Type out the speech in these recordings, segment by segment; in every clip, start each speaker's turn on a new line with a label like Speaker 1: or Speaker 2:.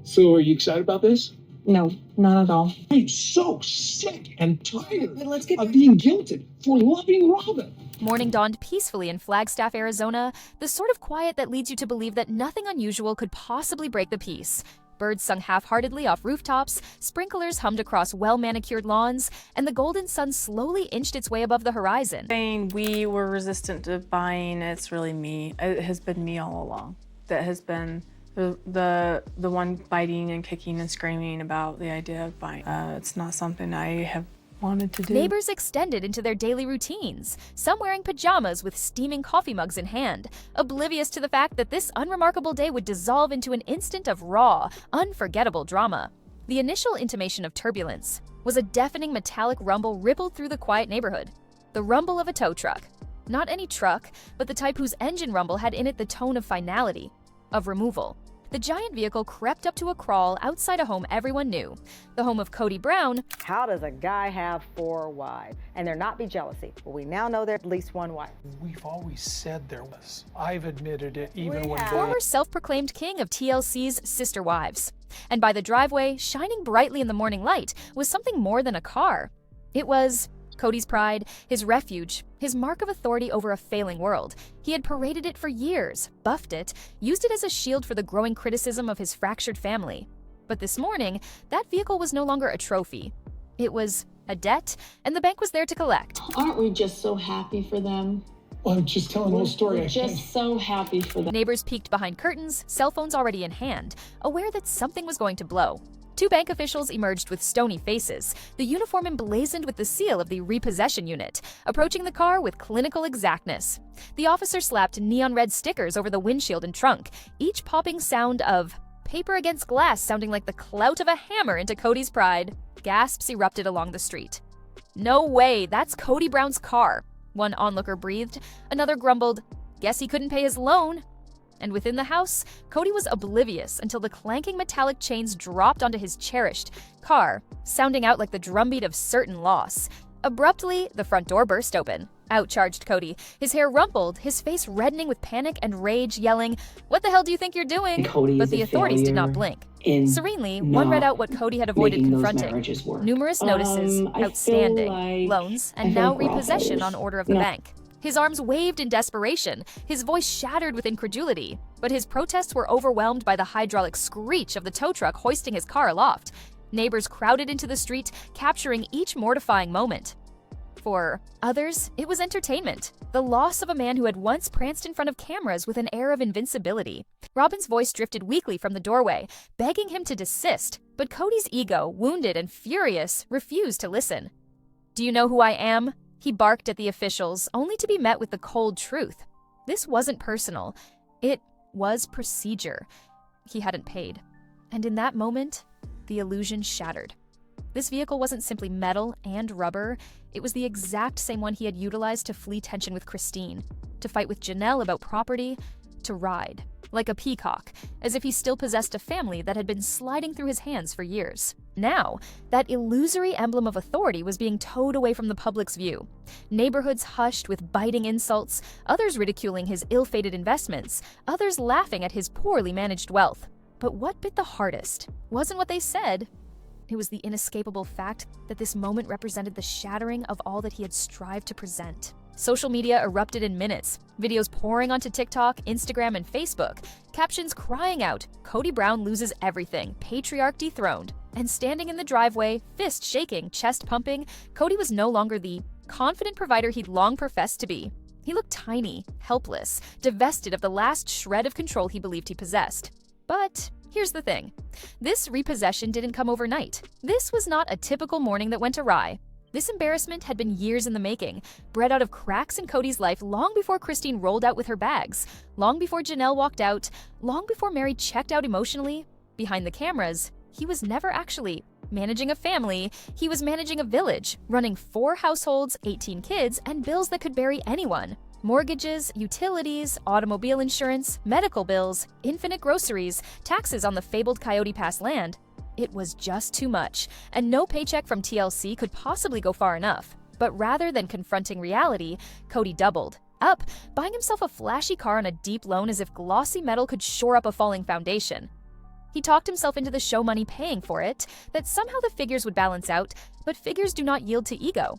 Speaker 1: So are you excited about this?
Speaker 2: No, not at all.
Speaker 1: I'm so sick and tired
Speaker 2: But let's get
Speaker 1: of being guilted for loving Robyn.
Speaker 3: Morning dawned peacefully in Flagstaff, Arizona, the sort of quiet that leads you to believe that nothing unusual could possibly break the peace. Birds sung half-heartedly off rooftops, sprinklers hummed across well-manicured lawns, and the golden sun slowly inched its way above the horizon.
Speaker 4: Saying we were resistant to buying, it's really me. It has been me all along. That has been the one biting and kicking and screaming about the idea of buying. It's not something I have wanted to do.
Speaker 3: Neighbors extended into their daily routines, some wearing pajamas with steaming coffee mugs in hand, oblivious to the fact that this unremarkable day would dissolve into an instant of raw, unforgettable drama. The initial intimation of turbulence was a deafening metallic rumble rippled through the quiet neighborhood. The rumble of a tow truck. Not any truck, but the type whose engine rumble had in it the tone of finality, of removal. The giant vehicle crept up to a crawl outside a home everyone knew, the home of Kody Brown.
Speaker 5: How does a guy have 4 wives? And there not be jealousy? Well, we now know there's at least 1 wife.
Speaker 6: We've always said there was. I've admitted it even when...
Speaker 3: Former self-proclaimed king of TLC's sister wives. And by the driveway, shining brightly in the morning light, was something more than a car. It was Kody's pride, his refuge, his mark of authority over a failing world. He had paraded it for years, buffed it, used it as a shield for the growing criticism of his fractured family. But this morning, that vehicle was no longer a trophy. It was a debt, and the bank was there to collect.
Speaker 2: Aren't we just so happy for them?
Speaker 1: Well, I'm just telling the whole story.
Speaker 2: We're just so happy for them.
Speaker 3: Neighbors peeked behind curtains, cell phones already in hand, aware that something was going to blow. 2 bank officials emerged with stony faces, the uniform emblazoned with the seal of the repossession unit, approaching the car with clinical exactness. The officer slapped neon red stickers over the windshield and trunk, each popping sound of paper against glass sounding like the clout of a hammer into Kody's pride. Gasps erupted along the street. No way, that's Kody Brown's car. One onlooker breathed, another grumbled, guess he couldn't pay his loan. And within the house, Kody was oblivious until the clanking metallic chains dropped onto his cherished car, sounding out like the drumbeat of certain loss. Abruptly, the front door burst open. Out charged Kody, his hair rumpled, his face reddening with panic and rage, yelling, "What the hell do you think you're doing?" But the authorities did not blink. Serenely, one read out what Kody had avoided confronting. Numerous notices, outstanding, loans, and now repossession on order of the bank. His arms waved in desperation, his voice shattered with incredulity, but his protests were overwhelmed by the hydraulic screech of the tow truck hoisting his car aloft. Neighbors crowded into the street, capturing each mortifying moment. For others, it was entertainment, the loss of a man who had once pranced in front of cameras with an air of invincibility. Robyn's voice drifted weakly from the doorway, begging him to desist, but Kody's ego, wounded and furious, refused to listen. "Do you know who I am?" He barked at the officials, only to be met with the cold truth. This wasn't personal. It was procedure. He hadn't paid. And in that moment, the illusion shattered. This vehicle wasn't simply metal and rubber. It was the exact same one he had utilized to flee tension with Christine, to fight with Janelle about property, to ride, like a peacock, as if he still possessed a family that had been sliding through his hands for years. Now, that illusory emblem of authority was being towed away from the public's view. Neighborhoods hushed with biting insults, others ridiculing his ill-fated investments, others laughing at his poorly managed wealth. But what bit the hardest wasn't what they said. It was the inescapable fact that this moment represented the shattering of all that he had strived to present. Social media erupted in minutes, videos pouring onto TikTok, Instagram, and Facebook, captions crying out, "Kody Brown loses everything, patriarch dethroned." And standing in the driveway, fist shaking, chest pumping, Kody was no longer the confident provider he'd long professed to be. He looked tiny, helpless, divested of the last shred of control he believed he possessed. But here's the thing. This repossession didn't come overnight. This was not a typical morning that went awry. This embarrassment had been years in the making, bred out of cracks in Kody's life long before Christine rolled out with her bags, long before Janelle walked out, long before Mary checked out emotionally. Behind the cameras, he was never actually managing a family. He was managing a village, running 4 households, 18 kids, and bills that could bury anyone. Mortgages, utilities, automobile insurance, medical bills, infinite groceries, taxes on the fabled Coyote Pass land. It was just too much, and no paycheck from TLC could possibly go far enough. But rather than confronting reality, Kody doubled up, buying himself a flashy car on a deep loan as if glossy metal could shore up a falling foundation. He talked himself into the show money paying for it, that somehow the figures would balance out, but figures do not yield to ego.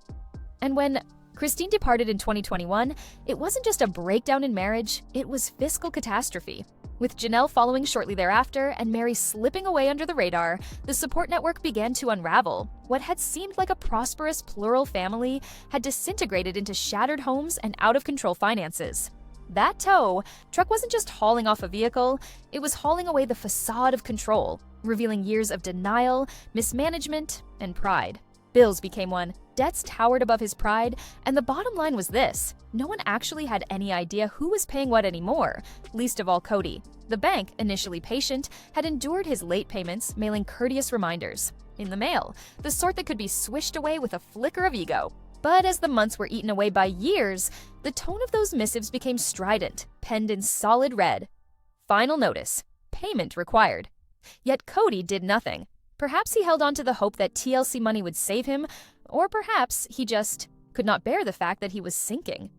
Speaker 3: And when Christine departed in 2021, it wasn't just a breakdown in marriage, it was fiscal catastrophe. With Janelle following shortly thereafter and Mary slipping away under the radar, the support network began to unravel. What had seemed like a prosperous plural family had disintegrated into shattered homes and out-of-control finances. That tow truck wasn't just hauling off a vehicle, it was hauling away the facade of control, revealing years of denial, mismanagement, and pride. Bills became one, debts towered above his pride, and the bottom line was this: no one actually had any idea who was paying what anymore, least of all Kody. The bank, initially patient, had endured his late payments, mailing courteous reminders. In the mail, the sort that could be swished away with a flicker of ego. But as the months were eaten away by years, the tone of those missives became strident, penned in solid red. Final notice: payment required. Yet Kody did nothing. Perhaps he held on to the hope that TLC money would save him, or perhaps he just could not bear the fact that he was sinking.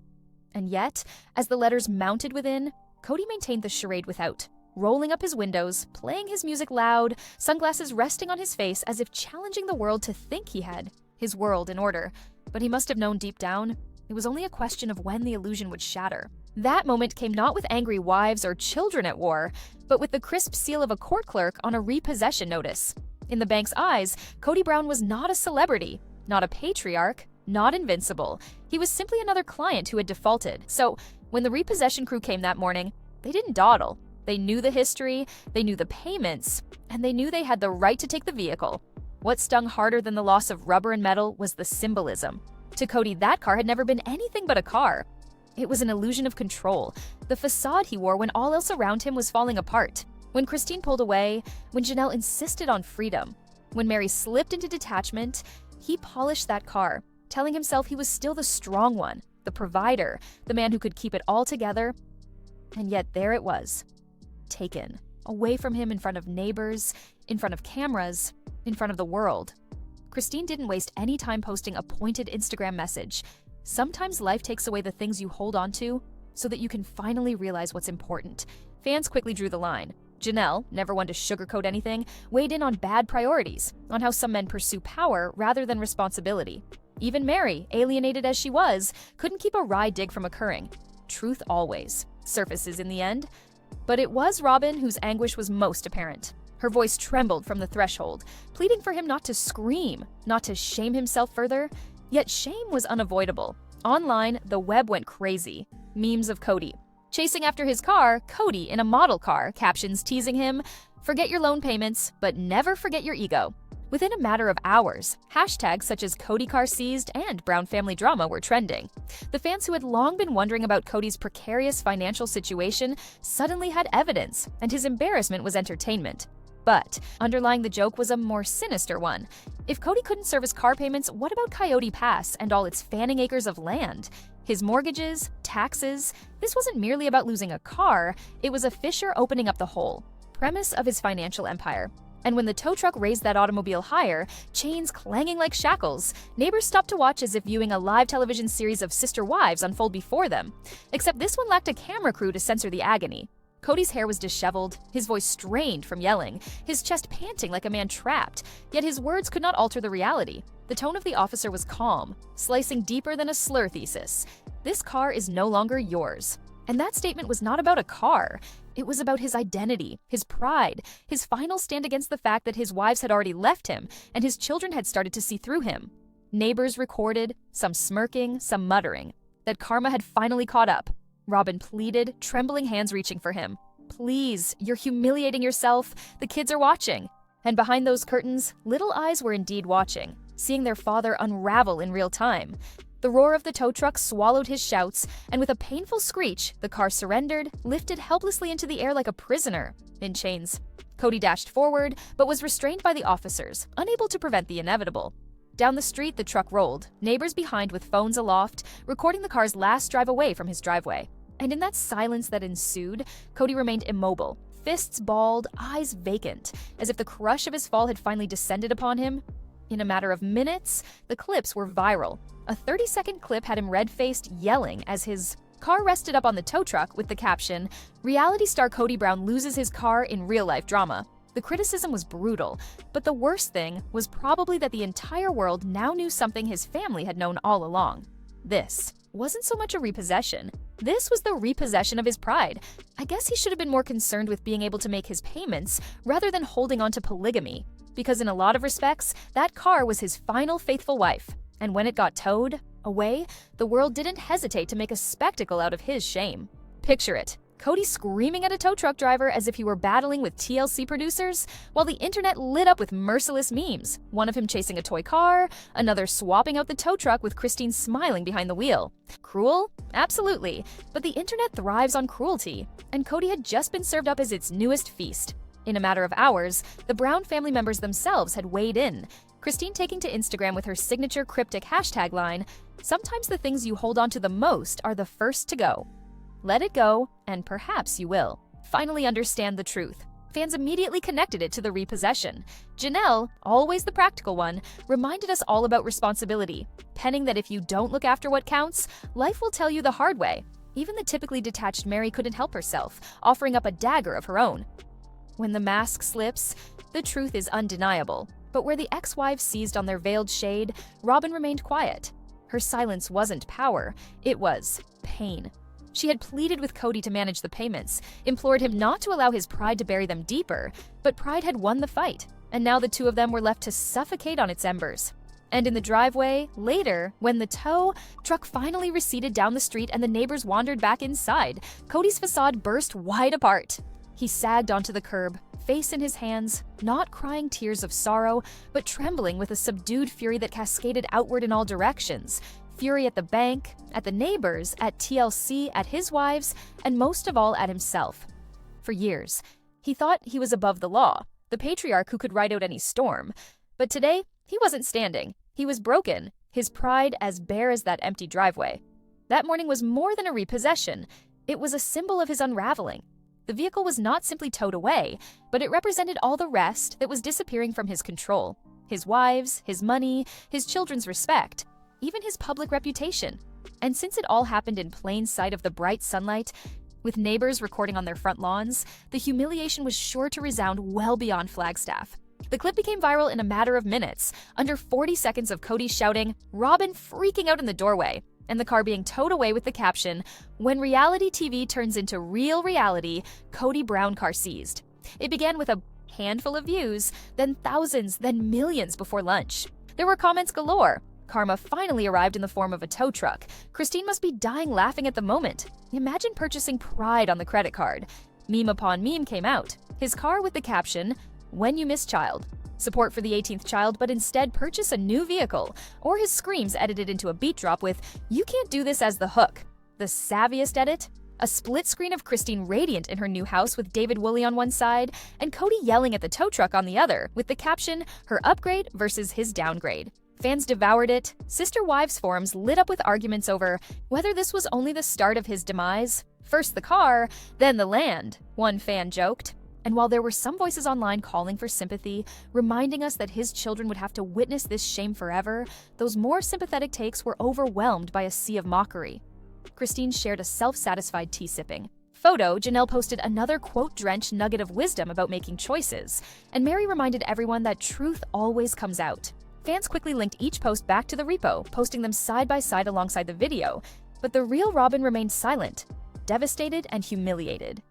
Speaker 3: And yet, as the letters mounted within, Kody maintained the charade without, rolling up his windows, playing his music loud, sunglasses resting on his face as if challenging the world to think he had his world in order. But he must have known deep down, it was only a question of when the illusion would shatter. That moment came not with angry wives or children at war, but with the crisp seal of a court clerk on a repossession notice. In the bank's eyes, Kody Brown was not a celebrity, not a patriarch, not invincible. He was simply another client who had defaulted. So, when the repossession crew came that morning, they didn't dawdle. They knew the history, they knew the payments, and they knew they had the right to take the vehicle. What stung harder than the loss of rubber and metal was the symbolism. To Kody, that car had never been anything but a car. It was an illusion of control, the facade he wore when all else around him was falling apart. When Christine pulled away, when Janelle insisted on freedom, when Mary slipped into detachment, he polished that car, telling himself he was still the strong one, the provider, the man who could keep it all together. And yet there it was, taken, away from him in front of neighbors, in front of cameras, in front of the world. Christine didn't waste any time posting a pointed Instagram message. Sometimes life takes away the things you hold on to so that you can finally realize what's important. Fans quickly drew the line. Janelle, never one to sugarcoat anything, weighed in on bad priorities, on how some men pursue power rather than responsibility. Even Mary, alienated as she was, couldn't keep a wry dig from occurring. Truth always surfaces in the end. But it was Robyn whose anguish was most apparent. Her voice trembled from the threshold, pleading for him not to scream, not to shame himself further. Yet shame was unavoidable. Online, the web went crazy. Memes of Kody chasing after his car, Kody in a model car, captions teasing him, "Forget your loan payments, but never forget your ego." Within a matter of hours, hashtags such as Kody car seized and Brown family drama were trending. The fans who had long been wondering about Kody's precarious financial situation suddenly had evidence, and his embarrassment was entertainment. But underlying the joke was a more sinister one. If Kody couldn't service car payments, what about Coyote Pass and all its fanning acres of land? His mortgages, taxes, this wasn't merely about losing a car, it was a fissure opening up the hole. Premise of his financial empire. And when the tow truck raised that automobile higher, chains clanging like shackles, neighbors stopped to watch as if viewing a live television series of sister wives unfold before them. Except this one lacked a camera crew to censor the agony. Kody's hair was disheveled, his voice strained from yelling, his chest panting like a man trapped, yet his words could not alter the reality. The tone of the officer was calm, slicing deeper than a slur thesis. This car is no longer yours. And that statement was not about a car. It was about his identity, his pride, his final stand against the fact that his wives had already left him and his children had started to see through him. Neighbors recorded, some smirking, some muttering, that karma had finally caught up. Robyn pleaded, trembling hands reaching for him. "Please, you're humiliating yourself. The kids are watching." And behind those curtains, little eyes were indeed watching, seeing their father unravel in real time. The roar of the tow truck swallowed his shouts, and with a painful screech, the car surrendered, lifted helplessly into the air like a prisoner in chains. Kody dashed forward, but was restrained by the officers, unable to prevent the inevitable. Down the street, the truck rolled, neighbors behind with phones aloft, recording the car's last drive away from his driveway. And in that silence that ensued, Kody remained immobile, fists balled, eyes vacant, as if the crush of his fall had finally descended upon him. In a matter of minutes, the clips were viral. A 30-second clip had him red-faced, yelling as his car rested up on the tow truck with the caption, "Reality star Kody Brown loses his car in real-life drama." The criticism was brutal, but the worst thing was probably that the entire world now knew something his family had known all along. This wasn't so much a repossession. This was the repossession of his pride. I guess he should have been more concerned with being able to make his payments rather than holding on to polygamy, because in a lot of respects, that car was his final faithful wife. And when it got towed away, the world didn't hesitate to make a spectacle out of his shame. Picture it. Kody screaming at a tow truck driver as if he were battling with TLC producers, while the internet lit up with merciless memes. One of him chasing a toy car, another swapping out the tow truck with Christine smiling behind the wheel. Cruel? Absolutely. But the internet thrives on cruelty, and Kody had just been served up as its newest feast. In a matter of hours, the Brown family members themselves had weighed in, Christine taking to Instagram with her signature cryptic hashtag line, "Sometimes the things you hold on to the most are the first to go. Let it go, and perhaps you will finally understand the truth." Fans immediately connected it to the repossession. Janelle, always the practical one, reminded us all about responsibility, penning that if you don't look after what counts, life will tell you the hard way. Even the typically detached Mary couldn't help herself, offering up a dagger of her own. When the mask slips, the truth is undeniable. But where the ex-wives seized on their veiled shade, Robyn remained quiet. Her silence wasn't power, it was pain. She had pleaded with Kody to manage the payments, implored him not to allow his pride to bury them deeper, but pride had won the fight, and now the two of them were left to suffocate on its embers. And in the driveway, later, when the tow truck finally receded down the street and the neighbors wandered back inside, Kody's facade burst wide apart. He sagged onto the curb, face in his hands, not crying tears of sorrow, but trembling with a subdued fury that cascaded outward in all directions. Fury at the bank, at the neighbors, at TLC, at his wives, and most of all at himself. For years, he thought he was above the law, the patriarch who could ride out any storm. But today, he wasn't standing. He was broken, his pride as bare as that empty driveway. That morning was more than a repossession. It was a symbol of his unraveling. The vehicle was not simply towed away, but it represented all the rest that was disappearing from his control. His wives, his money, his children's respect, even his public reputation. And since it all happened in plain sight of the bright sunlight, with neighbors recording on their front lawns, the humiliation was sure to resound well beyond Flagstaff. The clip became viral in a matter of minutes, under 40 seconds of Kody shouting, Robyn freaking out in the doorway, and the car being towed away with the caption, "When reality TV turns into real reality, Kody Brown car seized." It began with a handful of views, then thousands, then millions before lunch. There were comments galore. Karma finally arrived in the form of a tow truck. Christine must be dying laughing at the moment. Imagine purchasing pride on the credit card. Meme upon meme came out. His car with the caption, "When you miss child. Support for the 18th child, but instead purchase a new vehicle." Or his screams edited into a beat drop with, "You can't do this" as the hook. The savviest edit? A split screen of Christine radiant in her new house with David Woolley on one side, and Kody yelling at the tow truck on the other, with the caption, "Her upgrade versus his downgrade." Fans devoured it. Sister Wives forums lit up with arguments over whether this was only the start of his demise. First the car, then the land, one fan joked. And while there were some voices online calling for sympathy, reminding us that his children would have to witness this shame forever, those more sympathetic takes were overwhelmed by a sea of mockery. Christine shared a self-satisfied tea-sipping photo. Janelle posted another quote-drenched nugget of wisdom about making choices, and Mary reminded everyone that truth always comes out. Fans quickly linked each post back to the repo, posting them side by side alongside the video, but the real Robyn remained silent, devastated and humiliated.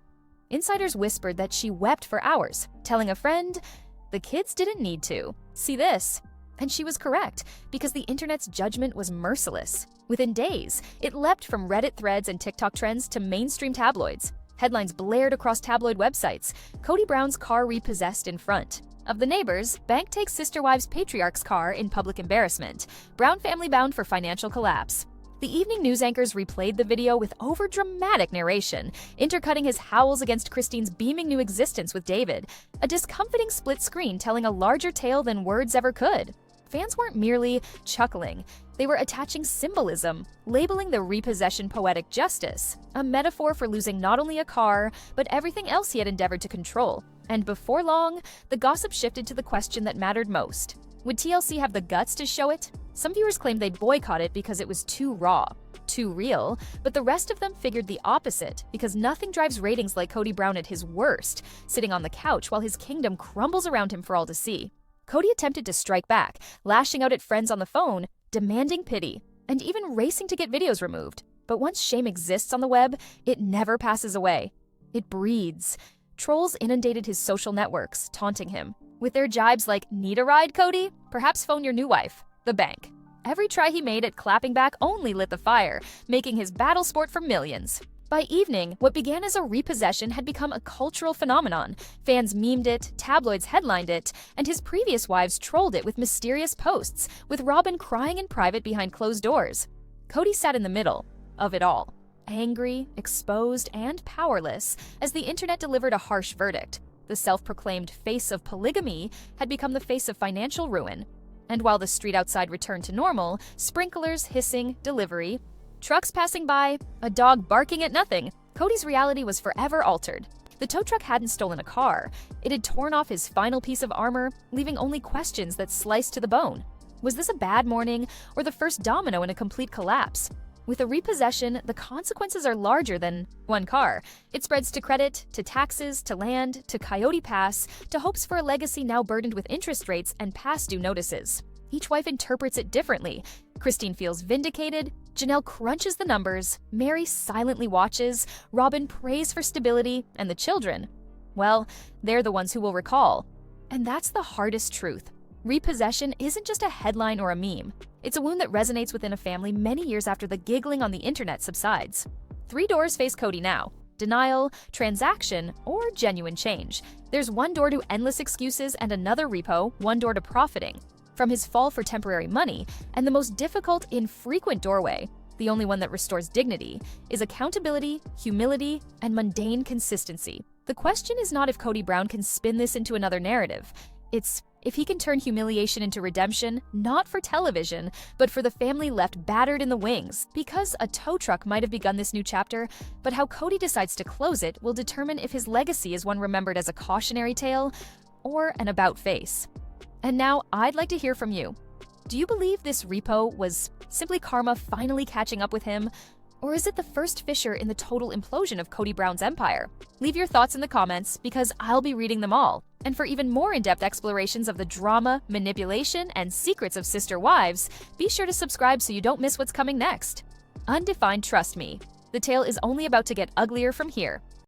Speaker 3: Insiders whispered that she wept for hours, telling a friend, "The kids didn't need to. See this." And she was correct, because the internet's judgment was merciless. Within days, it leapt from Reddit threads and TikTok trends to mainstream tabloids. Headlines blared across tabloid websites, Kody Brown's car repossessed in front. Of the neighbors, bank takes sister wives' patriarch's car in public embarrassment. Brown family bound for financial collapse. The evening news anchors replayed the video with overdramatic narration, intercutting his howls against Christine's beaming new existence with David, a discomfiting split screen telling a larger tale than words ever could. Fans weren't merely chuckling, they were attaching symbolism, labeling the repossession poetic justice, a metaphor for losing not only a car, but everything else he had endeavored to control. And before long, the gossip shifted to the question that mattered most. Would TLC have the guts to show it? Some viewers claimed they'd boycott it because it was too raw, too real, but the rest of them figured the opposite because nothing drives ratings like Kody Brown at his worst, sitting on the couch while his kingdom crumbles around him for all to see. Kody attempted to strike back, lashing out at friends on the phone, demanding pity, and even racing to get videos removed. But once shame exists on the web, it never passes away. It breeds. Trolls inundated his social networks, taunting him. With their jibes like, "Need a ride, Kody? Perhaps phone your new wife, the bank." Every try he made at clapping back only lit the fire, making his battle sport for millions. By evening, what began as a repossession had become a cultural phenomenon. Fans memed it, tabloids headlined it, and his previous wives trolled it with mysterious posts, with Robyn crying in private behind closed doors. Kody sat in the middle of it all, angry, exposed, and powerless, as the internet delivered a harsh verdict. The self-proclaimed face of polygamy had become the face of financial ruin. And while the street outside returned to normal, sprinklers hissing, delivery, trucks passing by, a dog barking at nothing, Kody's reality was forever altered. The tow truck hadn't stolen a car. It had torn off his final piece of armor, leaving only questions that sliced to the bone. Was this a bad morning, or the first domino in a complete collapse? With a repossession, the consequences are larger than one car. It spreads to credit, to taxes, to land, to Coyote Pass, to hopes for a legacy now burdened with interest rates and past due notices. Each wife interprets it differently. Christine feels vindicated, Janelle crunches the numbers, Mary silently watches, Robyn prays for stability, and the children, well, they're the ones who will recall. And that's the hardest truth. Repossession isn't just a headline or a meme. It's a wound that resonates within a family many years after the giggling on the internet subsides. 3 doors face Kody now: denial, transaction, or genuine change. There's one door to endless excuses and another repo, one door to profiting. From his fall for temporary money, and the most difficult, infrequent doorway, the only one that restores dignity, is accountability, humility, and mundane consistency. The question is not if Kody Brown can spin this into another narrative. It's if he can turn humiliation into redemption, not for television, but for the family left battered in the wings. Because a tow truck might have begun this new chapter, but how Kody decides to close it will determine if his legacy is one remembered as a cautionary tale or an about-face. And now I'd like to hear from you. Do you believe this repo was simply karma finally catching up with him? Or is it the first fissure in the total implosion of Kody Brown's empire? Leave your thoughts in the comments because I'll be reading them all. And for even more in-depth explorations of the drama, manipulation, and secrets of sister wives, be sure to subscribe so you don't miss what's coming next. Undefined, trust me. The tale is only about to get uglier from here.